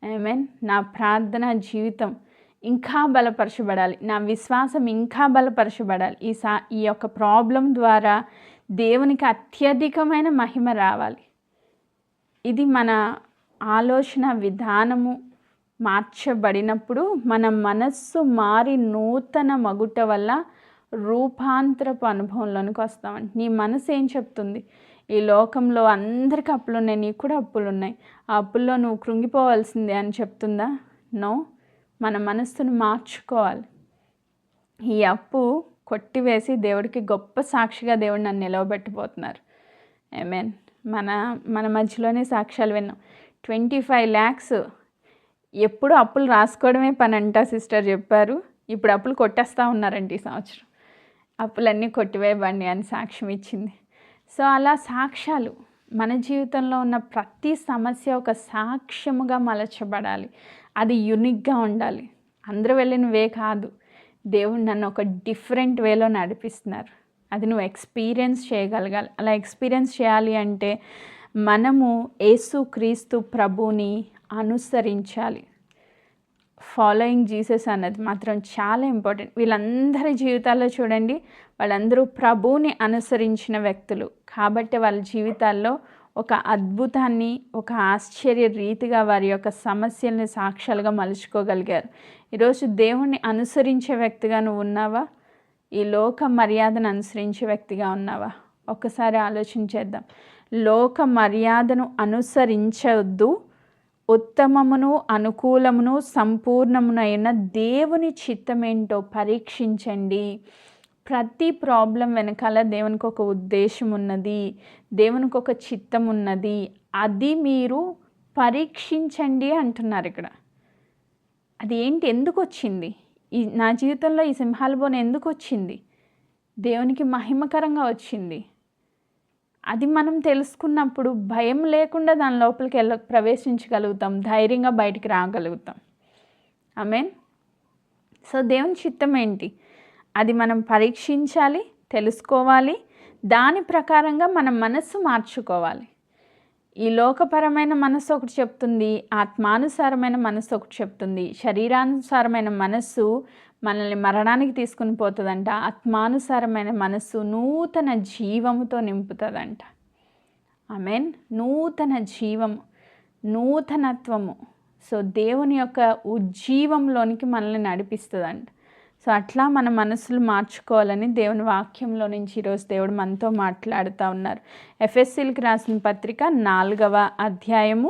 ఆమేన్. నా ప్రార్థన జీవితం ఇంకా బలపరచబడాలి, నా విశ్వాసం ఇంకా బలపరచబడాలి. ఈ యొక్క ప్రాబ్లం ద్వారా దేవునికి అత్యధికమైన మహిమ రావాలి. ఇది మన ఆలోచన విధానము మార్చబడినప్పుడు మన మనస్సు మారి నూతన మగుట వల్ల రూపాంతరపు అనుభవంలోనికి వస్తామండి. నీ మనసు ఏం చెప్తుంది? ఈ లోకంలో అందరికీ అప్పులు ఉన్నాయి, నీకు కూడా అప్పులు ఉన్నాయి, ఆ అప్పుల్లో నువ్వు కృంగిపోవాల్సిందే అని చెప్తుందా? నో. మన మనస్సును మార్చుకోవాలి. ఈ అప్పు కొట్టివేసి దేవుడికి గొప్ప సాక్షిగా దేవుడు నన్ను నిలవబెట్టబోతున్నారు. ఆమేన్. మన మధ్యలోనే సాక్ష్యాలు విన్నాం. 25 lakhs ఎప్పుడు అప్పులు రాసుకోవడమే పని అంట సిస్టర్ చెప్పారు. ఇప్పుడు అప్పులు కొట్టేస్తూ ఉన్నారండి. ఈ సంవత్సరం అప్పులన్నీ కొట్టివేయబండి అని సాక్ష్యం ఇచ్చింది. సో అలా సాక్ష్యాలు మన జీవితంలో ఉన్న ప్రతి సమస్య ఒక సాక్ష్యముగా మలచబడాలి. అది యూనిక్గా ఉండాలి. అందరూ వెళ్ళిన వే కాదు, దేవుడు నన్ను ఒక డిఫరెంట్ వేలో నడిపిస్తున్నారు, అది నువ్వు ఎక్స్పీరియన్స్ చేయగలగాలి. అలా ఎక్స్పీరియన్స్ చేయాలి అంటే మనము యేసుక్రీస్తు ప్రభుని అనుసరించాలి. ఫాలోయింగ్ జీసస్ అన్నది మాత్రం చాలా ఇంపార్టెంట్. వీళ్ళందరి జీవితాల్లో చూడండి, వాళ్ళందరూ ప్రభువుని అనుసరించిన వ్యక్తులు కాబట్టి వాళ్ళ జీవితాల్లో ఒక అద్భుతాన్ని, ఒక ఆశ్చర్య రీతిగా వారి యొక్క సమస్యల్ని సాక్ష్యాలుగా మలుచుకోగలిగారు. ఈరోజు దేవుణ్ణి అనుసరించే వ్యక్తిగా నువ్వు ఉన్నావా? ఈ లోక మర్యాదను అనుసరించే వ్యక్తిగా ఉన్నావా? ఒక్కసారి ఆలోచించేద్దాం. లోక మర్యాదను అనుసరించవద్దు, ఉత్తమమును అనుకూలమును సంపూర్ణమునైన దేవుని చిత్తమేంటో పరీక్షించండి. ప్రతి ప్రాబ్లం వెనకాల దేవునికి ఒక ఉద్దేశం ఉన్నది, దేవునికి ఒక చిత్తం ఉన్నది, అది మీరు పరీక్షించండి అంటున్నారు ఇక్కడ. అది ఏంటి? ఎందుకు వచ్చింది? నా జీవితంలో ఈ సింహాల బోను ఎందుకు వచ్చింది? దేవునికి మహిమకరంగా వచ్చింది. అది మనం తెలుసుకున్నప్పుడు భయం లేకుండా దాని లోపలికి ప్రవేశించగలుగుతాం, ధైర్యంగా బయటికి రాగలుగుతాం. ఆమేన్. సో దేవుని చిత్తం ఏంటి? అది మనం పరీక్షించాలి, తెలుసుకోవాలి, దాని ప్రకారంగా మన మనస్సు మార్చుకోవాలి. ఈ లోకపరమైన మనస్సు ఒకటి చెప్తుంది, ఆత్మానుసారమైన మనస్సు ఒకటి చెప్తుంది. శరీరానుసారమైన మనస్సు మనల్ని మరణానికి తీసుకుని పోతుందంట, ఆత్మానుసారమైన మనస్సు నూతన జీవముతో నింపుతుందంట. ఆమేన్. నూతన జీవము, నూతనత్వము. సో దేవుని యొక్క ఉజ్జీవంలోనికి మనల్ని నడిపిస్తుందంట. సో అట్లా మన మనసులు మార్చుకోవాలని దేవుని వాక్యంలో నుంచి ఈరోజు దేవుడు మనతో మాట్లాడుతూ ఉన్నారు. ఎఫెసీలకు రాసిన పత్రిక 4వ అధ్యాయము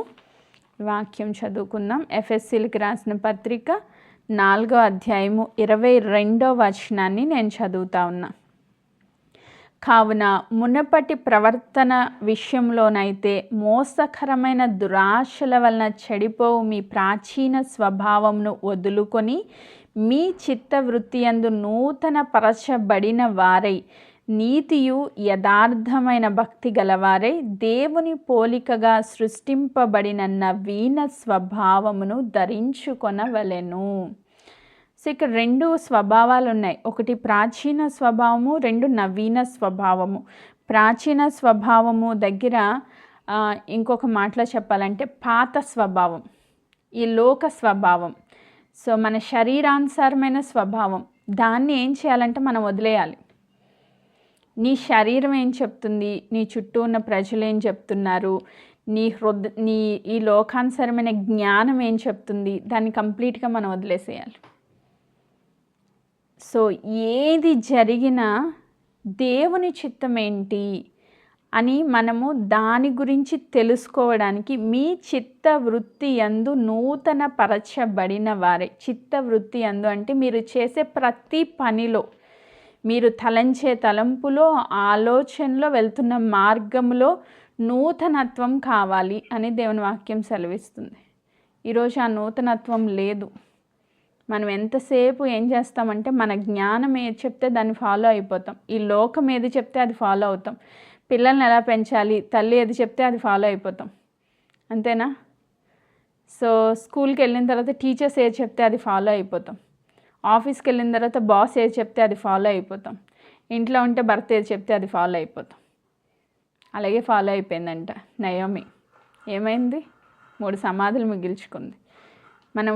వాక్యం చదువుకుందాం. ఎఫెసీలకు రాసిన పత్రిక 4వ అధ్యాయము 22వ వచనాన్ని నేను చదువుతా ఉన్నా. కావున మునపటి ప్రవర్తన విషయంలోనైతే మోసకరమైన దురాశల వలన చెడిపోవు మీ ప్రాచీన స్వభావమును వదులుకొని మీ చిత్తవృత్తి యందు నూతన పరచబడిన వారై నీతియు యథార్థమైన భక్తి గలవారై దేవుని పోలికగా సృష్టింపబడిన నవీన స్వభావమును ధరించుకొనవలెను. సో ఇక్కడ 2 స్వభావాలు ఉన్నాయి. ఒకటి ప్రాచీన స్వభావము, 2 నవీన స్వభావము. ప్రాచీన స్వభావము దగ్గర ఇంకొక మాటలో చెప్పాలంటే పాత స్వభావం, ఈ లోక స్వభావం. సో మన శరీరానుసారమైన స్వభావం, దాన్ని ఏం చేయాలంటే మనం వదిలేయాలి. నీ శరీరం ఏం చెప్తుంది, నీ చుట్టూ ఉన్న ప్రజలు ఏం చెప్తున్నారు, నీ ఈ లోకానుసారమైన జ్ఞానం ఏం చెప్తుంది, దాన్ని కంప్లీట్గా మనం వదిలేసేయాలి. సో ఏది జరిగినా దేవుని చిత్తం ఏంటి అని మనము దాని గురించి తెలుసుకోవడానికి మీ చిత్త వృత్తి యందు నూతన పరచబడిన వారే. చిత్త వృత్తి యందు అంటే మీరు చేసే ప్రతి పనిలో, మీరు తలంచే తలంపులో, ఆలోచనలో, వెళ్తున్న మార్గంలో నూతనత్వం కావాలి అని దేవుని వాక్యం సెలవిస్తుంది. ఈరోజు ఆ నూతనత్వం లేదు. మనం ఎంతసేపు ఏం చేస్తామంటే మన జ్ఞానం ఏది చెప్తే దాన్ని ఫాలో అయిపోతాం. ఈ లోకం ఏది చెప్తే అది ఫాలో అవుతాం. పిల్లల్ని ఎలా పెంచాలి, తల్లి ఏది చెప్తే అది ఫాలో అయిపోతాం. అంతేనా? సో స్కూల్కి వెళ్ళిన తర్వాత టీచర్స్ ఏది చెప్తే అది ఫాలో అయిపోతాం. ఆఫీస్కి వెళ్ళిన తర్వాత బాస్ ఏది చెప్తే అది ఫాలో అయిపోతాం. ఇంట్లో ఉంటే భర్త ఏది చెప్తే అది ఫాలో అయిపోతాం. అలాగే ఫాలో అయిపోయిందంట నయోమి. ఏమైంది? 3 సమాధులు మిగిల్చుకుంది. మనం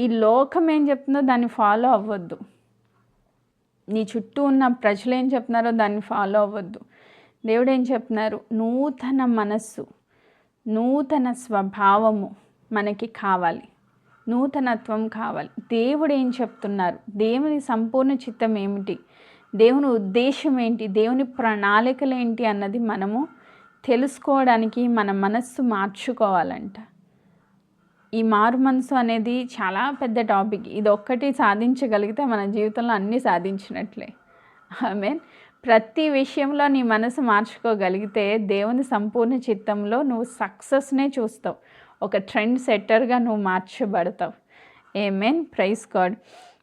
ఈ లోకం ఏం చెప్తుందో దాన్ని ఫాలో అవ్వద్దు. నీ చుట్టూ ఉన్న ప్రజలు ఏం చెప్తున్నారో దాన్ని ఫాలో అవ్వద్దు. దేవుడు ఏం చెప్తున్నారు? నూతన మనస్సు, నూతన స్వభావము మనకి కావాలి, నూతనత్వం కావాలి. దేవుడు ఏం చెప్తున్నారు, దేవుని సంపూర్ణ చిత్తం ఏమిటి, దేవుని ఉద్దేశం ఏంటి, దేవుని ప్రణాళికలు ఏంటి అన్నది మనము తెలుసుకోవడానికి మన మనస్సు మార్చుకోవాలంట. ఈ మారు మనసు అనేది చాలా పెద్ద టాపిక్. ఇది ఒక్కటి సాధించగలిగితే మన జీవితంలో అన్నీ సాధించినట్లే. ఆమేన్. ప్రతి విషయంలో నీ మనసు మార్చుకోగలిగితే దేవుని సంపూర్ణ చిత్తంలో నువ్వు సక్సెస్నే చూస్తావు. ఒక ట్రెండ్ సెట్టర్గా నువ్వు మార్చబడతావు. ఆమేన్. Praise God.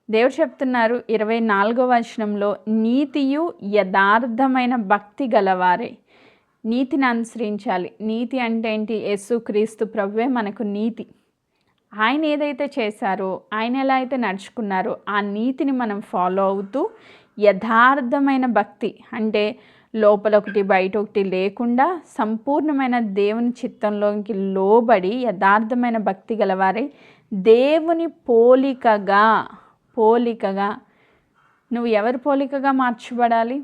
దేవుడు చెప్తున్నారు 24వ వచనంలో, నీతియు యథార్థమైన భక్తి గలవారే. నీతిని అనుసరించాలి. నీతి అంటే ఏంటి? యేసుక్రీస్తు ప్రభువే మనకు నీతి. ఆయన ఏదైతే చేశారో, ఆయన ఎలా అయితే నడుచుకున్నారో ఆ నీతిని మనం ఫాలో అవుతూ, యథార్థమైన భక్తి అంటే లోపల ఒకటి బయట ఒకటి లేకుండా సంపూర్ణమైన దేవుని చిత్తంలోకి లోబడి యథార్థమైన భక్తి గలవారే దేవుని పోలికగా నువ్వు ఎవరి పోలికగా మార్చబడాలి?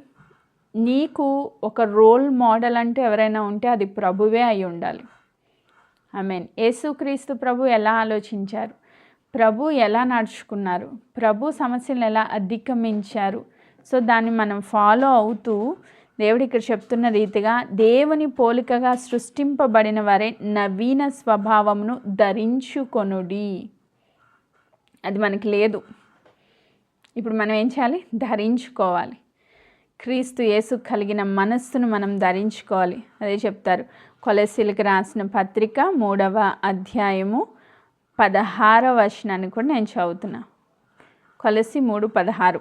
నీకు ఒక రోల్ మోడల్ అంటూ ఎవరైనా ఉంటే అది ప్రభువే అయి ఉండాలి. ఆమేన్. యేసుక్రీస్తు ప్రభు ఎలా ఆలోచించారు, ప్రభు ఎలా నడుచుకున్నారు, ప్రభు సమస్యలను ఎలా అధిగమించారు. సో దాన్ని మనం ఫాలో అవుతూ దేవుడు ఇక్కడ చెప్తున్న రీతిగా దేవుని పోలికగా సృష్టింపబడిన వారే నవీన స్వభావమును ధరించుకొనుడి. అది మనకి లేదు. ఇప్పుడు మనం ఏం చేయాలి? ధరించుకోవాలి. క్రీస్తు యేసు కలిగిన మనస్సును మనం ధరించుకోవాలి. అదే చెప్తారు కొలస్సీలకు రాసిన పత్రిక 3వ అధ్యాయము 16వ వచనాన్ని కూడా నేను చదువుతున్నా. కొలస్సీ 3:16.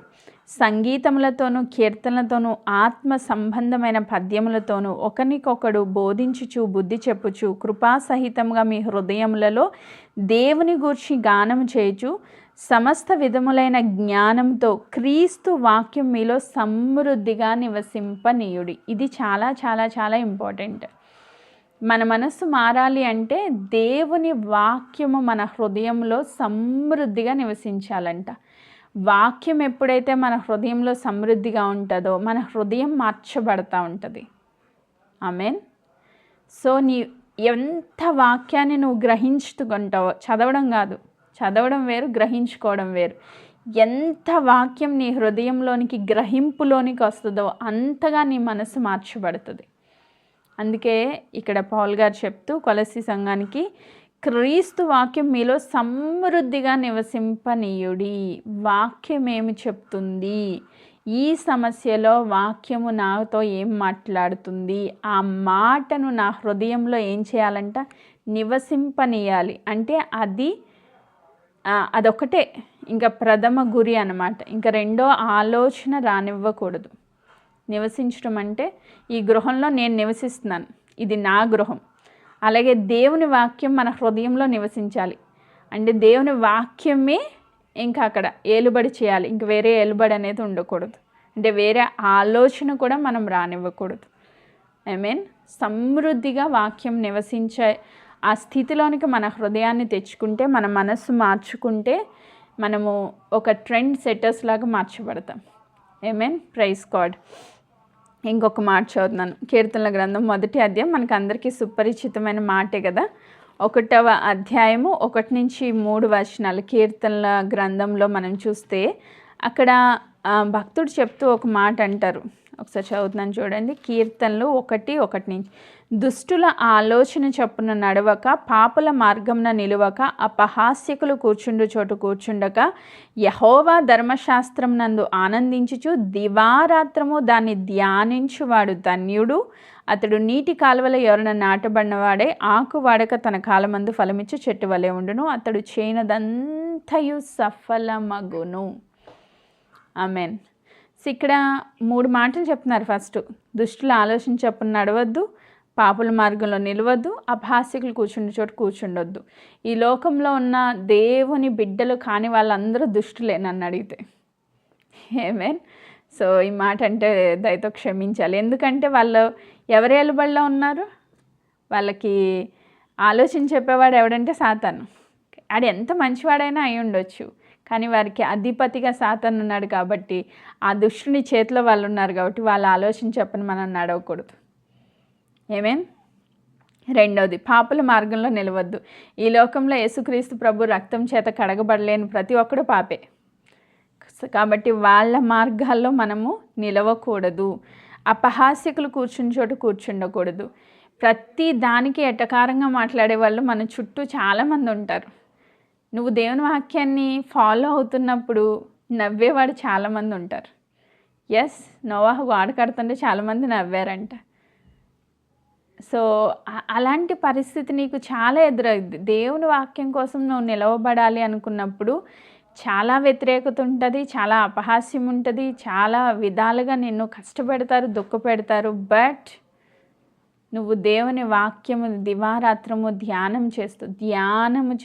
సంగీతములతోనూ కీర్తనలతోనూ ఆత్మ సంబంధమైన పద్యములతోనూ ఒకరికొకడు బోధించుచు బుద్ధి చెప్పుచు కృపాసహితంగా మీ హృదయములలో దేవుని గూర్చి గానము చేయుచు సమస్త విధములైన జ్ఞానంతో క్రీస్తు వాక్యం మీలో సమృద్ధిగా నివసింపనీయుడి. ఇది చాలా చాలా చాలా ఇంపార్టెంట్. మన మనస్సు మారాలి అంటే దేవుని వాక్యము మన హృదయంలో సమృద్ధిగా నివసించాలంట. వాక్యం ఎప్పుడైతే మన హృదయంలో సమృద్ధిగా ఉంటుందో మన హృదయం మార్చబడతా ఉంటుంది. ఆమేన్. సో ఎంత వాక్యాన్ని నువ్వు గ్రహించుకుంటావో, చదవడం కాదు, చదవడం వేరు, గ్రహించుకోవడం వేరు. ఎంత వాక్యం నీ హృదయంలోనికి గ్రహింపులోనికి వస్తుందో అంతగా నీ మనసు మార్చబడుతుంది. అందుకే ఇక్కడ పౌల్ గారు చెప్తూ కొలస్సీ సంఘానికి, క్రీస్తు వాక్యం మీలో సమృద్ధిగా నివసింపనీయుడి. వాక్యం ఏమి చెప్తుంది, ఈ సమస్యలో వాక్యము నాతో ఏం మాట్లాడుతుంది, ఆ మాటను నా హృదయంలో ఏం చేయాలంట? నివసింపనీయాలి. అంటే అదొకటే ఇంకా ప్రథమ గురి అన్నమాట. ఇంకా రెండో ఆలోచన రానివ్వకూడదు. నివసించడం అంటే ఈ గృహంలో నేను నివసిస్తున్నాను, ఇది నా గృహం. అలాగే దేవుని వాక్యం మన హృదయంలో నివసించాలి. అంటే దేవుని వాక్యమే ఇంకా అక్కడ ఏలుబడి చేయాలి. ఇంక వేరే ఏలుబడి అనేది ఉండకూడదు. అంటే వేరే ఆలోచన కూడా మనం రానివ్వకూడదు. ఐ మీన్ సమృద్ధిగా వాక్యం నివసించే ఆ స్థితిలోనికి మన హృదయాన్ని తెచ్చుకుంటే, మన మనస్సు మార్చుకుంటే మనము ఒక ట్రెండ్ సెట్టర్స్ లాగా మార్చబడతాం. ఆమేన్. Praise God. ఇంకొక మాట చదువుతున్నాను. కీర్తనల గ్రంథం 1వ అధ్యాయం మనకు అందరికీ సుపరిచితమైన మాటే కదా. 1వ అధ్యాయము 1-3 వచనాలు కీర్తనల గ్రంథంలో మనం చూస్తే అక్కడ భక్తుడు చెప్తూ ఒక మాట అంటారు. ఒకసారి చదువుతున్నాను చూడండి. కీర్తనలు 1:1 దుష్టుల ఆలోచన చొప్పున నడవక, పాపుల మార్గంన నిలువక, అపహాస్యకులు కూర్చుండు చోటు కూర్చుండక, యెహోవా ధర్మశాస్త్రం నందు ఆనందించుచు దివారాత్రము దాన్ని ధ్యానించువాడు ధన్యుడు. అతడు నీటి కాలువల ఎవరన నాటబడినవాడే, ఆకు వాడక తన కాలమందు ఫలమిచ్చు చెట్టు వలె ఉండును. అతడు చేయనదంతయు సఫలమగును. ఆమెన్. ఇక్కడ 3 మాటలు చెప్తున్నారు. ఫస్ట్, దుష్టుల ఆలోచన చొప్పున నడవద్దు, పాపుల మార్గంలో నిలవద్దు, అపహాస్యకులు కూర్చుండే చోటు కూర్చుండొద్దు. ఈ లోకంలో ఉన్న దేవుని బిడ్డలు కాని వాళ్ళందరూ దుష్టులే నన్ను అడిగితే. ఆమేన్. సో ఈ మాట అంటే దయతో క్షమించాలి. ఎందుకంటే వాళ్ళు ఎవరి ఏలుబడిలో ఉన్నారు? వాళ్ళకి ఆలోచన చెప్పేవాడు ఎవడంటే సాతాను. ఆడు ఎంత మంచివాడైనా అయి ఉండొచ్చు, కానీ వారికి అధిపతిగా సాతాను ఉన్నాడు కాబట్టి, ఆ దుష్టుని చేతిలో వాళ్ళు ఉన్నారు కాబట్టి వాళ్ళ ఆలోచన చెప్పని మనం నడవకూడదు. ఆమేన్. రెండవది, పాపుల మార్గంలో నిలవద్దు. ఈ లోకంలో యేసుక్రీస్తు ప్రభు రక్తం చేత కడగబడలేని ప్రతి ఒక్కడు పాపే కాబట్టి వాళ్ళ మార్గాల్లో మనము నిలవకూడదు. అపహాస్యకులు కూర్చుని చోటు కూర్చుండకూడదు. ప్రతి దానికి ఎటకారంగా మాట్లాడే వాళ్ళు మన చుట్టూ చాలామంది ఉంటారు. నువ్వు దేవుని వాక్యాన్ని ఫాలో అవుతున్నప్పుడు నవ్వేవాడు చాలామంది ఉంటారు. ఎస్, నోవాహు వాడు కడుతుంటే చాలామంది నవ్వారంట. సో అలాంటి పరిస్థితి నీకు చాలా ఎదురవుద్ది. దేవుని వాక్యం కోసం నువ్వు నిలవబడాలి అనుకున్నప్పుడు చాలా వ్యతిరేకత ఉంటుంది, చాలా అపహాస్యం ఉంటుంది, చాలా విధాలుగా నిన్ను కష్టపెడతారు, దుఃఖపెడతారు. బట్ నువ్వు దేవుని వాక్యము దివారాత్రము ధ్యానము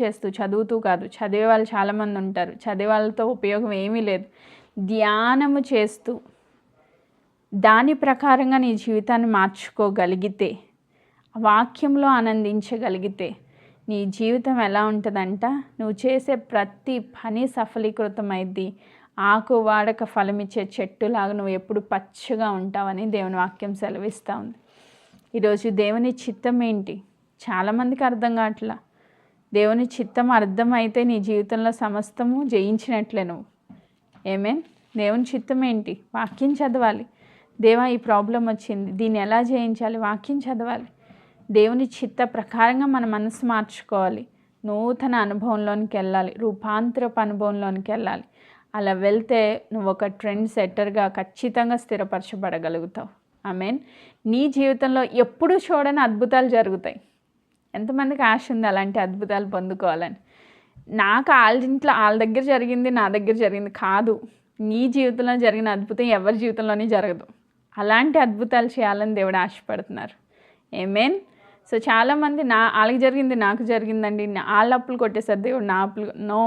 చేస్తూ చదువుతూ కాదు. చదివే వాళ్ళు చాలామంది ఉంటారు, చదివే వాళ్ళతో ఉపయోగం ఏమీ లేదు. ధ్యానము చేస్తూ దాని ప్రకారంగా నీ జీవితాన్ని మార్చుకోగలిగితే, వాక్యంలో ఆనందించగలిగితే నీ జీవితం ఎలా ఉంటుందంట, నువ్వు చేసే ప్రతి పని సఫలీకృతమైద్ది. ఆకు వాడక ఫలమిచ్చే చెట్టులాగా నువ్వు ఎప్పుడు పచ్చగా ఉంటావని దేవుని వాక్యం సెలవిస్తూ ఉంది. ఈరోజు దేవుని చిత్తం ఏంటి? చాలామందికి అర్థం కావట్లా. దేవుని చిత్తం అర్థమైతే నీ జీవితంలో సమస్తము జయించినట్లే నువ్వు. ఆమేన్. దేవుని చిత్తం ఏంటి? వాక్యం చదవాలి. దేవా ఈ ప్రాబ్లం వచ్చింది, దీన్ని ఎలా జయించాలి? వాక్యం చదవాలి. దేవుని చిత్త ప్రకారంగా మన మనసు మార్చుకోవాలి. నూతన అనుభవంలోనికి వెళ్ళాలి, రూపాంతరపు అనుభవంలోనికి వెళ్ళాలి. అలా వెళ్తే నువ్వు ఒక ట్రెండ్ సెట్టర్గా ఖచ్చితంగా స్థిరపరచబడగలుగుతావు. ఆమేన్. నీ జీవితంలో ఎప్పుడూ చూడని అద్భుతాలు జరుగుతాయి. ఎంతమందికి ఆశ ఉంది అలాంటి అద్భుతాలు పొందుకోవాలని? నాకు వాళ్ళ దగ్గర జరిగింది, నా దగ్గర జరిగింది కాదు. నీ జీవితంలో జరిగిన అద్భుతం ఎవరి జీవితంలోనే జరగదు. అలాంటి అద్భుతాలు చేయాలని దేవుడు ఆశపడుతున్నారు. ఆమేన్. సో చాలామంది వాళ్ళకి జరిగింది నాకు జరిగిందండి, వాళ్ళ అప్పులు కొట్టేసారు దేవుడు, నా అప్పులు. నో,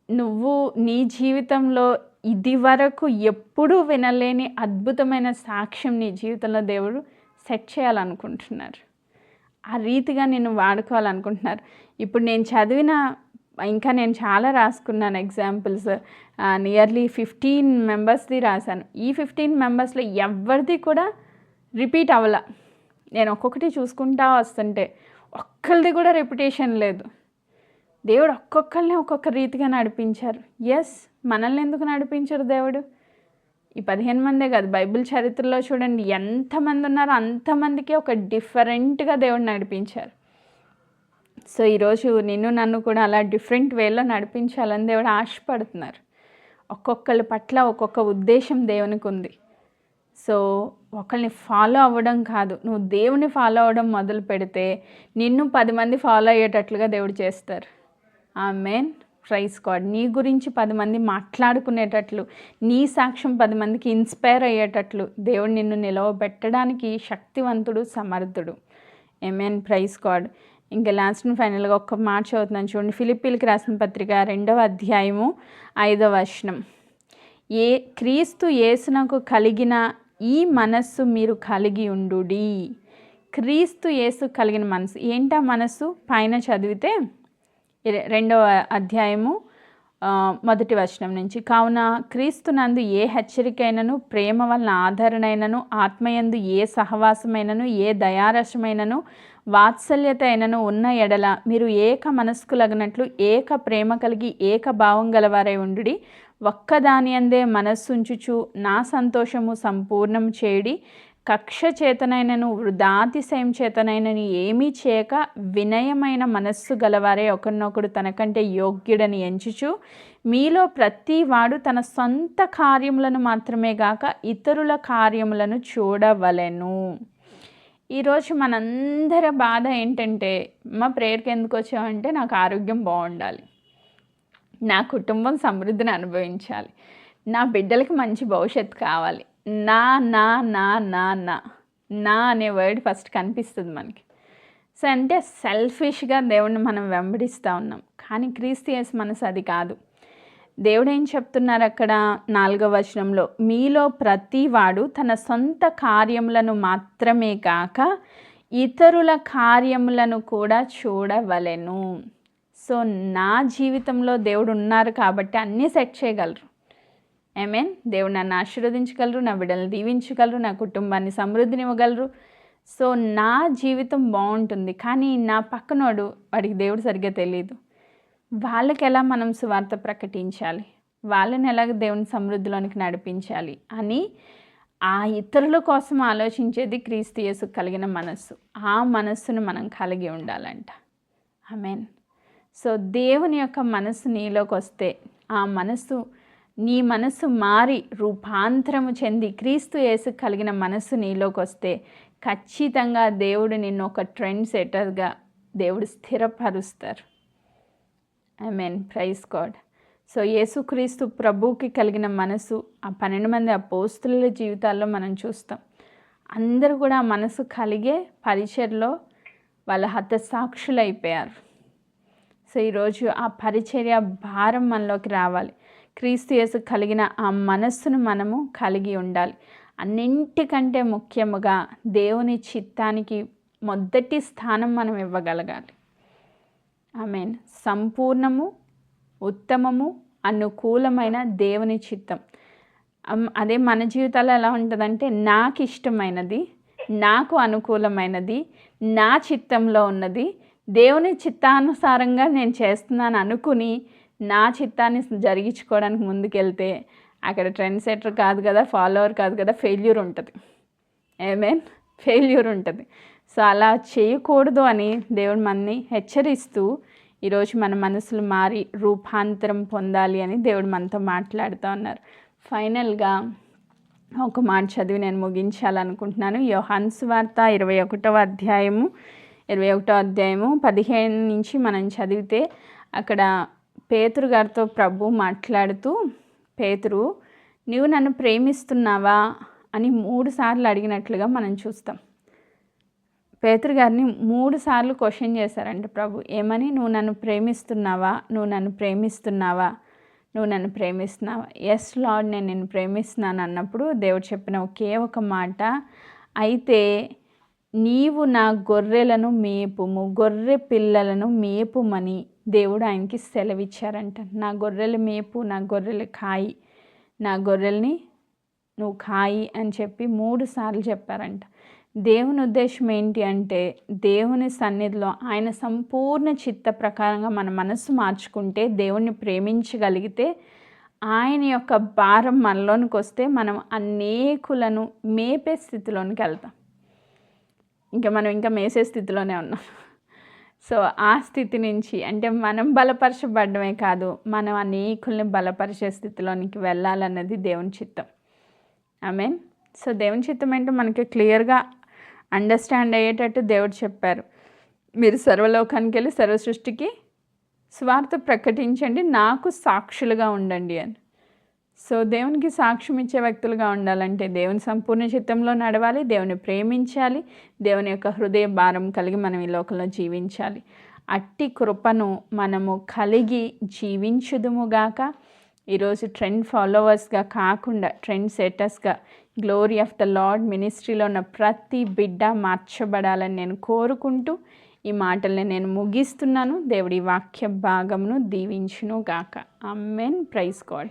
నువ్వు నీ జీవితంలో ఇది వరకు ఎప్పుడూ వినలేని అద్భుతమైన సాక్ష్యం నీ జీవితంలో దేవుడు సెట్ చేయాలనుకుంటున్నారు. ఆ రీతిగా నేను వాడుకోవాలనుకుంటున్నారు. ఇప్పుడు నేను చదివిన, ఇంకా నేను చాలా రాసుకున్నాను ఎగ్జాంపుల్స్. నియర్లీ 15 మెంబర్స్ది రాశాను. ఈ 15 మెంబర్స్లో ఎవరిది కూడా రిపీట్ అవ్వాల. నేను ఒక్కొక్కటి చూసుకుంటా వస్తుంటే ఒక్కరిది కూడా రెప్యుటేషన్ లేదు. దేవుడు ఒక్కొక్కరిని ఒక్కొక్క రీతిగా నడిపించారు. ఎస్, మనల్ని ఎందుకు నడిపించరు దేవుడు? ఈ 15 మందే కాదు, బైబిల్ చరిత్రలో చూడండి ఎంతమంది ఉన్నారో అంతమందికి ఒక డిఫరెంట్గా దేవుడు నడిపించారు. సో ఈరోజు నన్ను కూడా అలా డిఫరెంట్ వేలో నడిపించాలని దేవుడు ఆశపడుతున్నారు. ఒక్కొక్కరి పట్ల ఒక్కొక్క ఉద్దేశం దేవునికి ఉంది. సో ఒకరిని ఫాలో అవ్వడం కాదు, నువ్వు దేవుని ఫాలో అవ్వడం మొదలు పెడితే నిన్ను 10 మంది ఫాలో అయ్యేటట్లుగా దేవుడు చేస్తారు. ఆమేన్. Praise God. నీ గురించి 10 మంది మాట్లాడుకునేటట్లు, నీ సాక్ష్యం 10 మందికి ఇన్స్పైర్ అయ్యేటట్లు దేవుడు నిన్ను నిలవబెట్టడానికి శక్తివంతుడు, సమర్థుడు. ఆమేన్. Praise God. ఇంకా లాస్ట్ అండ్ ఫైనల్గా ఒక్క మాట చదువుతున్నాను చూడండి. ఫిలిప్పీలకు రాసిన పత్రిక 2వ అధ్యాయము 5వ వచనం. క్రీస్తు యేసునకు కలిగిన ఈ మనస్సు మీరు కలిగి ఉండుడి. క్రీస్తు యేసు కలిగిన మనసు. ఏంటా మనసు? పైన చదివితే 2వ అధ్యాయము 1వ వచనం నుంచి, కావున క్రీస్తునందు ఏ హెచ్చరికైనను, ప్రేమ వలన ఆదరణైనను, ఆత్మయందు ఏ సహవాసమైనను, ఏ దయారసమైనను, వాత్సల్యత అయినను ఉన్న ఎడల మీరు ఏక మనస్కులగినట్లు ఏక ప్రేమ కలిగి ఏక భావం గలవారై ఉండుడి. ఒక్కదాని అందే మనస్సుంచుచు నా సంతోషము సంపూర్ణం చేయుడి. కక్ష చేతనైనను వృధాతిశయం చేతనైనను ఏమీ చేయక వినయమైన మనస్సు గలవారే ఒకరినొకడు తనకంటే యోగ్యుడని ఎంచుచు మీలో ప్రతి వాడు తన సొంత కార్యములను మాత్రమే గాక ఇతరుల కార్యములను చూడవలెను. ఈరోజు మనందరి బాధ ఏంటంటే, మా ప్రేయర్కి ఎందుకు వచ్చామంటే నాకు ఆరోగ్యం బాగుండాలి, నా కుటుంబం సమృద్ధిని అనుభవించాలి, నా బిడ్డలకి మంచి భవిష్యత్తు కావాలి. నా నా నా నా నా నా అనే వర్డ్ ఫస్ట్ కనిపిస్తుంది మనకి. సో అంటే సెల్ఫిష్గా దేవుడిని మనం వెంబడిస్తూ ఉన్నాం. కానీ క్రీస్తు యేసు మనసు అది కాదు. దేవుడు ఏం చెప్తున్నారు అక్కడ 4వ వచనంలో, మీలో ప్రతి వాడు తన సొంత కార్యములను మాత్రమే కాక ఇతరుల కార్యములను కూడా చూడవలెను. సో నా జీవితంలో దేవుడు ఉన్నారు కాబట్టి అన్నీ సెట్ చేయగలరు. ఆమేన్. దేవుడు నన్ను ఆశీర్వదించగలరు, నా బిడ్డలను దీవించగలరు, నా కుటుంబాన్ని సమృద్ధినివ్వగలరు. సో నా జీవితం బాగుంటుంది. కానీ నా పక్కనోడు, వాడికి దేవుడు సరిగ్గా తెలియదు. వాళ్ళకి ఎలా మనం సువార్త ప్రకటించాలి, వాళ్ళని ఎలాగ దేవుని సమృద్ధిలోనికి నడిపించాలి అని ఆ ఇతరుల కోసం ఆలోచించేది క్రీస్తు యేసు కలిగిన మనస్సు. ఆ మనస్సును మనం కలిగి ఉండాలంట. ఆమేన్. సో దేవుని యొక్క మనస్సు నీలోకి వస్తే, ఆ మనస్సు నీ మనస్సు మారి రూపాంతరము చెంది క్రీస్తు యేసు కలిగిన మనస్సు నీలోకి వస్తే ఖచ్చితంగా దేవుడు నిన్ను ఒక ట్రెండ్ సెటర్గా దేవుడు స్థిరపరుస్తారు. ఆమేన్. Praise God. సో యేసుక్రీస్తు ప్రభువుకి కలిగిన మనసు ఆ 12 మంది అపోస్తుల జీవితాల్లో మనం చూస్తాం. అందరూ కూడా ఆ మనసు కలిగే పరిచర్యలో వాళ్ళ హతసాక్షులు అయిపోయారు. సో ఈరోజు ఆ పరిచర్య భారం మనలోకి రావాలి. క్రీస్తు యేసు కలిగిన ఆ మనస్సును మనము కలిగి ఉండాలి. అన్నింటికంటే ముఖ్యముగా దేవుని చిత్తానికి మొదటి స్థానం మనం ఇవ్వగలగాలి. ఆమేన్. సంపూర్ణము, ఉత్తమము, అనుకూలమైన దేవుని చిత్తం. అదే మన జీవితాల్లో ఎలా ఉంటుందంటే, నాకు ఇష్టమైనది, నాకు అనుకూలమైనది, నా చిత్తంలో ఉన్నది, దేవుని చిత్తానుసారంగా నేను చేస్తున్నాను అనుకుని నా చిత్తాన్ని జరిగించుకోవడానికి ముందుకెళ్తే అక్కడ ట్రెండ్ సెటర్ కాదు కదా, ఫాలోవర్ కాదు కదా, ఫెయిల్యూర్ ఉంటుంది. ఆమేన్. ఫెయిల్యూర్ ఉంటుంది. సో అలా చేయకూడదు అని దేవుడు మనని హెచ్చరిస్తూ ఈరోజు మన మనసులు మారి రూపాంతరం పొందాలి అని దేవుడు మనతో మాట్లాడుతూ ఉన్నారు. ఫైనల్గా ఒక మాట చదివి నేను ముగించాలనుకుంటున్నాను. యోహాను సువార్త 21వ అధ్యాయము 15 నుంచి మనం చదివితే అక్కడ పేతురు గారితో ప్రభు మాట్లాడుతూ, పేతురు నీవు నన్ను ప్రేమిస్తున్నావా అని 3 సార్లు అడిగినట్లుగా మనం చూస్తాం. పేతురు గారిని 3 సార్లు క్వశ్చన్ చేశారంట ప్రభు. ఏమని? నువ్వు నన్ను ప్రేమిస్తున్నావా, నువ్వు నన్ను ప్రేమిస్తున్నావా, నువ్వు నన్ను ప్రేమిస్తున్నావా? ఎస్ లార్డ్, నేను నిన్ను ప్రేమిస్తున్నాను అన్నప్పుడు దేవుడు చెప్పిన ఒకే ఒక మాట, అయితే నీవు నా గొర్రెలను మేపుము, గొర్రె పిల్లలను మేపుమని దేవుడు ఆయనకి సెలవిచ్చారంట. నా గొర్రెలు మేపు, నా గొర్రెలు కాయి, నా గొర్రెల్ని నువ్వు కాయి అని చెప్పి 3 సార్లు చెప్పారంట. దేవుని ఉద్దేశం ఏంటి అంటే, దేవుని సన్నిధిలో ఆయన సంపూర్ణ చిత్త ప్రకారంగా మన మనసు మార్చుకుంటే, దేవుణ్ణి ప్రేమించగలిగితే, ఆయన యొక్క భారం మనలోనికి వస్తే మనం అనేకులను మేపే స్థితిలోనికి వెళ్తాం. మనం ఇంకా మేసే స్థితిలోనే ఉన్నాం. సో ఆ స్థితి నుంచి అంటే మనం బలపరచబడమే కాదు, మనం అనేకుల్ని బలపరిచే స్థితిలోనికి వెళ్ళాలన్నది దేవుని చిత్తం. ఆమేన్. సో దేవుని చిత్తం ఏంటో మనకి క్లియర్గా అండర్స్టాండ్ అయ్యేటట్టు దేవుడు చెప్పారు. మీరు సర్వలోకానికి వెళ్ళి సర్వ సృష్టికి స్వార్థ ప్రకటించండి, నాకు సాక్షులుగా ఉండండి అని. సో దేవునికి సాక్ష్యం ఇచ్చే వ్యక్తులుగా ఉండాలంటే దేవుని సంపూర్ణ చిత్తంలో నడవాలి, దేవుని ప్రేమించాలి, దేవుని యొక్క హృదయ భారం కలిగి మనం ఈ లోకంలో జీవించాలి. అట్టి కృపను మనము కలిగి జీవించుదుముగాక. ఈరోజు ట్రెండ్ ఫాలోవర్స్గా కాకుండా ట్రెండ్ సెటర్స్గా గ్లోరీ ఆఫ్ ద లార్డ్ మినిస్ట్రీలో ఉన్న ప్రతి బిడ్డ మార్చబడాలని నేను కోరుకుంటూ ఈ మాటల్ని నేను ముగిస్తున్నాను. దేవుడి వాక్య భాగమును దీవించును గాక. ఆమేన్. Praise God.